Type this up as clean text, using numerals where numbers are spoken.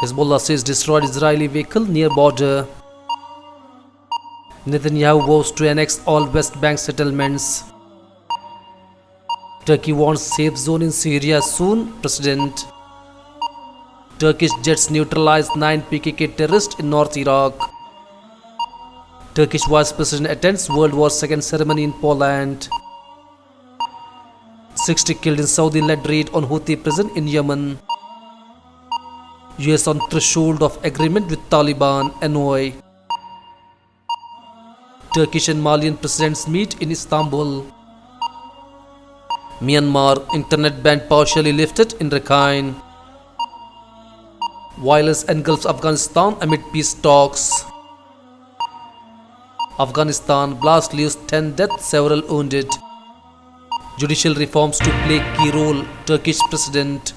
Hezbollah says destroyed Israeli vehicle near border. Netanyahu vows to annex all West Bank settlements. Turkey wants safe zone in Syria soon, President. Turkish jets neutralized 9 PKK terrorists in North Iraq. Turkish Vice President attends World War II ceremony in Poland. 60 killed in Saudi-led raid on Houthi prison in Yemen. US on threshold of agreement with Taliban, NOI. Turkish and Malian presidents meet in Istanbul. Myanmar internet ban partially lifted in Rakhine. Violence engulfs Afghanistan amid peace talks. Afghanistan blast leaves 10 deaths, several wounded. Judicial reforms to play key role, Turkish President.